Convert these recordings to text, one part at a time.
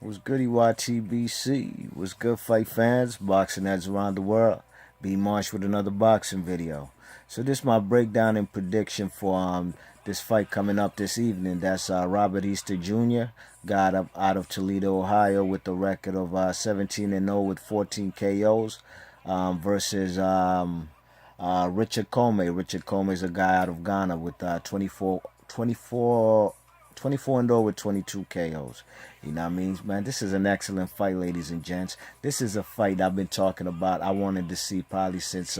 What's goody YTBC? What's good, fight fans, boxing heads around the world? B Marsh with another boxing video. So this is my breakdown and prediction for this fight coming up this evening. That's Robert Easter Jr. got up out of Toledo, Ohio, with a record of 17-0 with 14 KOs versus Richard Commey. Richard Commey is a guy out of Ghana with 24-0 with 22 KOs. You know what I mean, man? This is an excellent fight, ladies and gents. This is a fight I've been talking about. I wanted to see probably since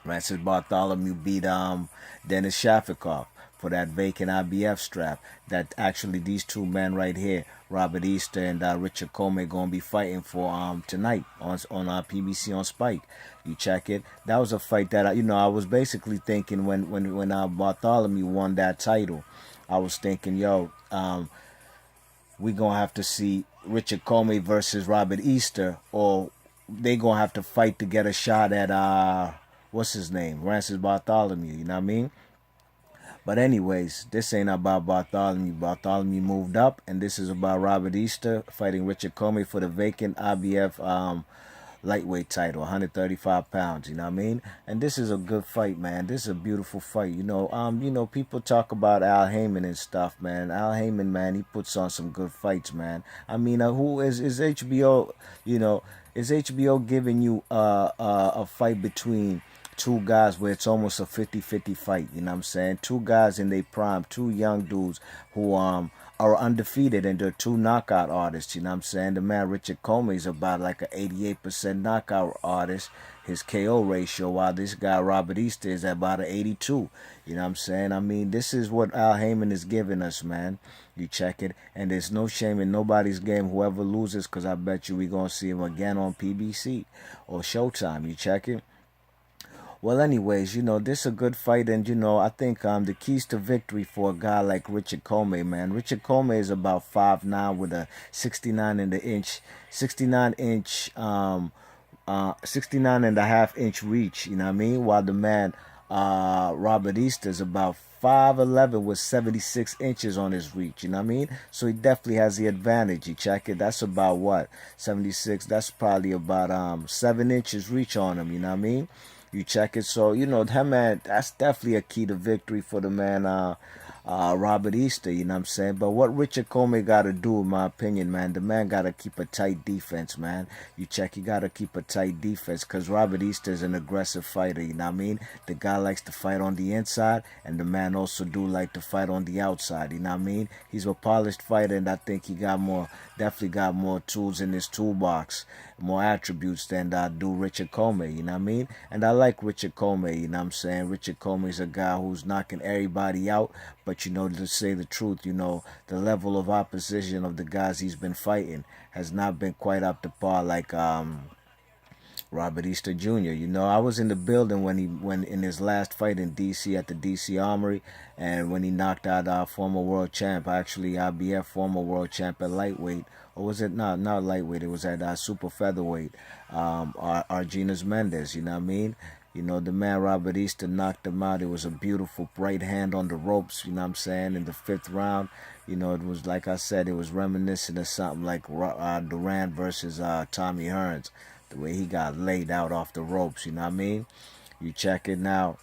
Francis Bartholomew beat Dennis Shafikov for that vacant IBF strap. That actually these two men right here, Robert Easter and Richard Commey, gonna be fighting for tonight on PBC on Spike. You check it. That was a fight that I was basically thinking when Bartholomew won that title. I was thinking, yo, we gonna have to see Richard Commey versus Robert Easter, or they gonna have to fight to get a shot at what's his name, Francis Bartholomew. You know what I mean? But anyways, this ain't about Bartholomew. Bartholomew moved up, and this is about Robert Easter fighting Richard Commey for the vacant IBF lightweight title, 135 pounds. You know what I mean? And this is a good fight, man. This is a beautiful fight. People talk about Al Heyman and stuff, man. Al Heyman, man, he puts on some good fights, man. I mean, who is HBO? Is HBO giving you a fight between two guys where it's almost a 50-50 fight? You know what I'm saying? Two guys in their prime, two young dudes who are undefeated, and they're two knockout artists. You know what I'm saying? The man Richard Commey is about like an 88% knockout artist, his KO ratio, while this guy Robert Easter is about an 82. You know what I'm saying? I mean, this is what Al Heyman is giving us, man. You check it, and there's no shame in nobody's game. Whoever loses, because I bet you we're going to see him again on PBC or Showtime. You check it? Well, anyways, this is a good fight, and I think the keys to victory for a guy like Richard Commey, man. Richard Commey is about 5'9" with a 69 and a half inch reach. You know what I mean? While the man Robert Easter is about 5'11" with 76 inches on his reach. You know what I mean? So he definitely has the advantage. You check it. That's about what, 76. That's probably about 7 inches reach on him. You know what I mean? You check it. So, that man, that's definitely a key to victory for the man, Robert Easter, you know what I'm saying? But what Richard Commey got to do, in my opinion, man, the man got to keep a tight defense, man. You check, he got to keep a tight defense, because Robert Easter is an aggressive fighter, you know what I mean? The guy likes to fight on the inside, and the man also do like to fight on the outside, you know what I mean? He's a polished fighter, and I think he definitely got more tools in his toolbox, more attributes than do Richard Commey, you know what I mean? And I like Richard Commey, you know what I'm saying? Richard Commey's a guy who's knocking everybody out, but to say the truth, the level of opposition of the guys he's been fighting has not been quite up to par like Robert Easter Jr. I was in the building when in his last fight in DC at the DC Armory, and when he knocked out our former world champ, actually IBF former world champ at lightweight, or was it not lightweight? It was at super featherweight, Argenis Mendez. You know what I mean? The man Robert Easter knocked him out. It was a beautiful right hand on the ropes, you know what I'm saying, in the 5th round. It was, like I said, it was reminiscent of something like Duran versus Tommy Hearns, the way he got laid out off the ropes, you know what I mean? You check it now.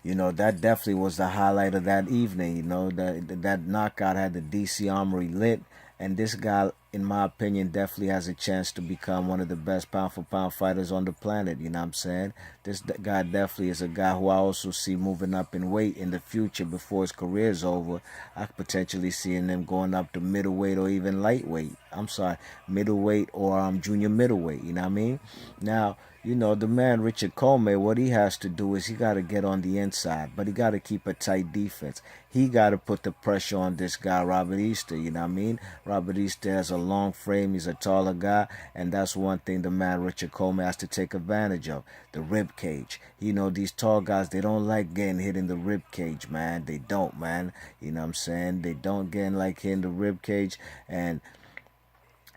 That definitely was the highlight of that evening. That knockout had the DC Armory lit. And this guy, in my opinion, definitely has a chance to become one of the best pound-for-pound fighters on the planet, you know what I'm saying? This guy definitely is a guy who I also see moving up in weight in the future before his career is over. I could potentially see him going up to middleweight or even lightweight. I'm sorry, middleweight or junior middleweight, you know what I mean? Now, the man Richard Commey, what he has to do is he got to get on the inside, but he got to keep a tight defense. He got to put the pressure on this guy, Robert Easter, you know what I mean? Robert Easter has a long frame, he's a taller guy, and that's one thing the man Richard Commey has to take advantage of, the rib cage. These tall guys, they don't like getting hit in the rib cage, man. They don't, man. You know what I'm saying? They don't get like hit in the rib cage, and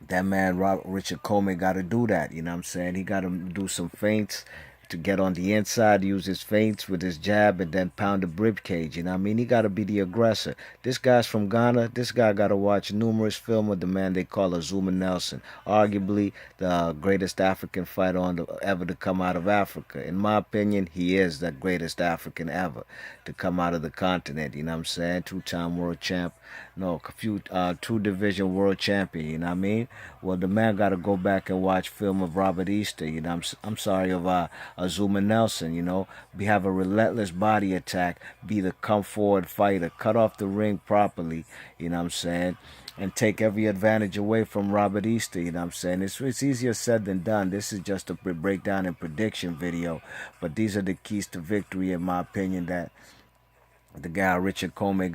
that man Richard Commey got to do that, you know what I'm saying? He got to do some feints to get on the inside, use his feints with his jab, and then pound the rib cage. You know what I mean? He got to be the aggressor. This guy's from Ghana. This guy got to watch numerous films with the man they call Azuma Nelson, arguably the greatest African fighter ever to come out of Africa. In my opinion, he is the greatest African ever to come out of the continent. You know what I'm saying? Two-time world champ. No, two-division world champion. You know what I mean? Well, the man got to go back and watch film of Robert Easter. You know, I'm sorry, of Azuma Nelson. You know, have a relentless body attack, be the come forward fighter, cut off the ring properly. You know what I'm saying? And take every advantage away from Robert Easter. You know what I'm saying? It's easier said than done. This is just a breakdown and prediction video, but these are the keys to victory, in my opinion, that the guy Richard Commey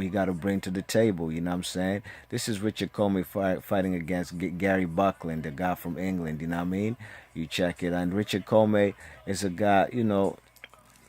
he gotta bring to the table. You know what I'm saying? This is Richard Commey fighting against Gary Buckland, the guy from England. You know what I mean? You check it, and Richard Commey is a guy. You know,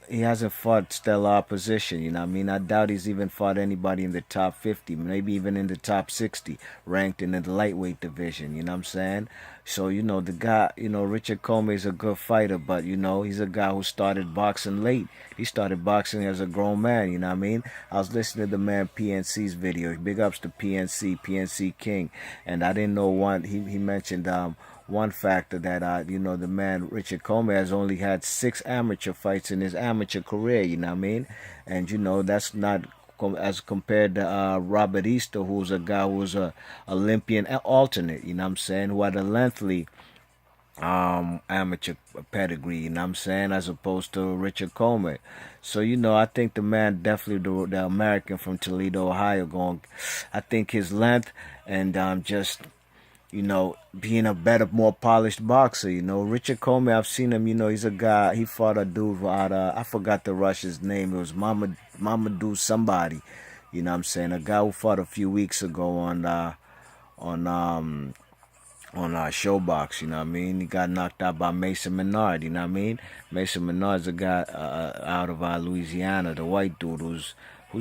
he hasn't fought stellar opposition. You know what I mean? I doubt he's even fought anybody in the top 50, maybe even in the top 60, ranked in the lightweight division. You know what I'm saying? So, you know, the guy, you know, Richard Commey is a good fighter, but, you know, he's a guy who started boxing late. He started boxing as a grown man, you know what I mean? I was listening to the man PNC's video. Big ups to PNC King. And I didn't know he mentioned one factor that, you know, the man Richard Commey has only had 6 amateur fights in his amateur career, you know what I mean? And, you know, that's not as compared to Robert Easter, who's a guy who's a Olympian alternate, you know what I'm saying, who had a lengthy amateur pedigree, you know what I'm saying, as opposed to Richard Commey. So, you know, I think the man, definitely the American from Toledo, Ohio, I think his length and just, you know, being a better, more polished boxer. You know, Richard Commey, I've seen him, you know, he's a guy, he fought a dude out I forgot the Russian's name. It was Mamadou somebody, you know what I'm saying, a guy who fought a few weeks ago on Showbox, you know what I mean? He got knocked out by Mason Menard, you know what I mean? Mason Menard's a guy out of Louisiana, the white dude who's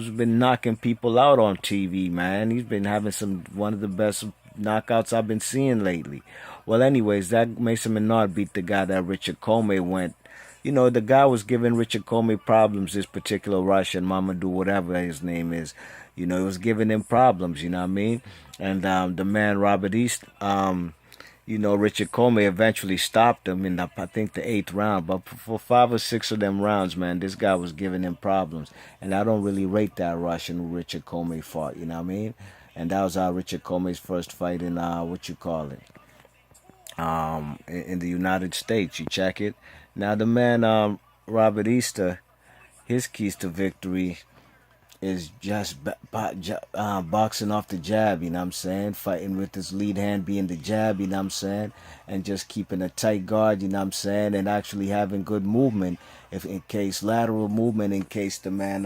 been knocking people out on TV, man. He's been having one of the best knockouts I've been seeing lately. Well, anyways, that Mason Menard beat the guy that Richard Commey went. You know, the guy was giving Richard Commey problems, this particular Russian, Mamadou, whatever his name is. You know, he was giving him problems, you know what I mean? And the man, Robert East, you know, Richard Commey eventually stopped him in, I think, the 8th round. But for 5 or 6 of them rounds, man, this guy was giving him problems. And I don't really rate that Russian who Richard Commey fought, you know what I mean? And that was Richard Commey's first fight in, in the United States. You check it. Now, the man, Robert Easter, his keys to victory is just boxing off the jab, you know what I'm saying? Fighting with his lead hand being the jab, you know what I'm saying? And just keeping a tight guard, you know what I'm saying? And actually having good movement, lateral movement, in case the man,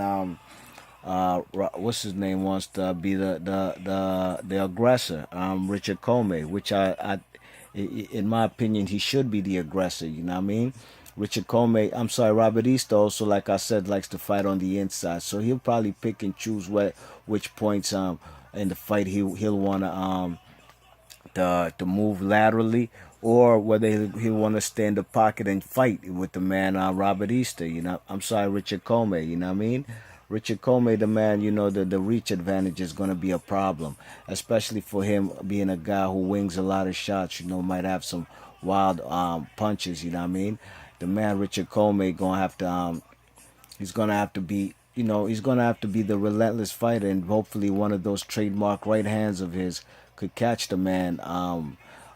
what's his name, wants to be the aggressor, Richard Commey, which in my opinion, he should be the aggressor, you know what I mean? Robert Easter also, like I said, likes to fight on the inside. So he'll probably pick and choose which points in the fight he'll want to move laterally, or whether he'll want to stay in the pocket and fight with the man Robert Easter. Richard Commey, you know what I mean? Richard Commey, the man, you know, the reach advantage is going to be a problem, especially for him being a guy who wings a lot of shots, you know, might have some wild punches, you know what I mean? The man Richard Commey he's gonna have to be the relentless fighter, and hopefully one of those trademark right hands of his could catch the man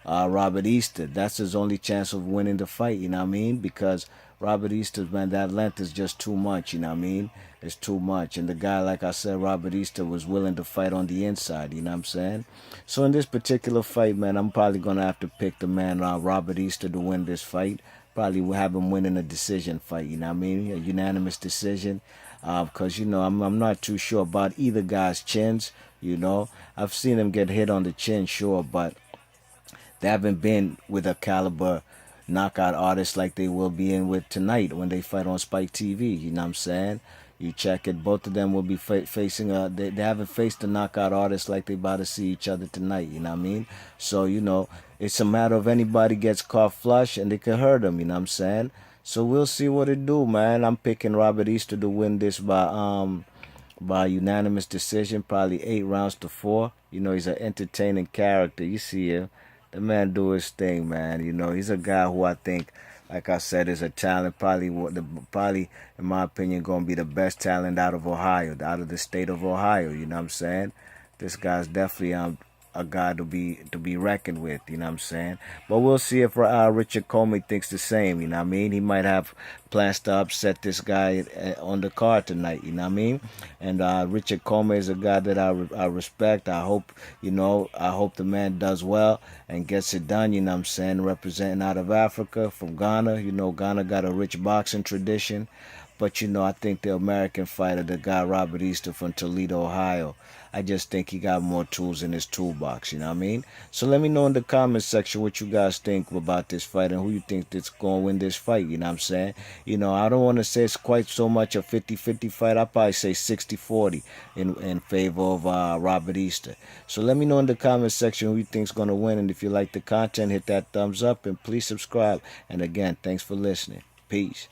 Robert Easter. That's his only chance of winning the fight, you know what I mean? Because Robert Easter, man, that length is just too much, you know what I mean? It's too much. And the guy, like I said, Robert Easter, was willing to fight on the inside, you know what I'm saying? So in this particular fight, man, I'm probably going to have to pick the man Robert Easter to win this fight. Probably will have him winning a decision fight, you know what I mean? A unanimous decision. Because, you know, I'm not too sure about either guy's chins, you know? I've seen them get hit on the chin, sure, but they haven't been with a caliber knockout artist like they will be in with tonight when they fight on Spike TV, you know what I'm saying? You check it, both of them will be facing they haven't faced a knockout artist like they about to see each other tonight, you know what I mean? So, you know, it's a matter of anybody gets caught flush and they can hurt him, you know what I'm saying? So we'll see what it do, man. I'm picking Robert Easter to win this by unanimous decision, probably 8 rounds to 4. You know, he's an entertaining character. You see him. The man do his thing, man. You know, he's a guy who I think, like I said, is a talent. Probably, in my opinion, gonna be the best talent out of Ohio, out of the state of Ohio. You know what I'm saying? This guy's definitely a guy to be reckoned with. You know what I'm saying? But we'll see if Richard Commey thinks the same. You know what I mean? He might have plans to upset this guy on the card tonight. You know what I mean? And Richard Commey is a guy that I respect. I hope the man does well and gets it done. You know what I'm saying? Representing out of Africa from Ghana. You know, Ghana got a rich boxing tradition. But, I think the American fighter, the guy Robert Easter from Toledo, Ohio, I just think he got more tools in his toolbox, you know what I mean? So let me know in the comments section what you guys think about this fight and who you think that's going to win this fight, you know what I'm saying? I don't want to say it's quite so much a 50-50 fight. I'll probably say 60-40 in favor of Robert Easter. So let me know in the comments section who you think's going to win. And if you like the content, hit that thumbs up and please subscribe. And again, thanks for listening. Peace.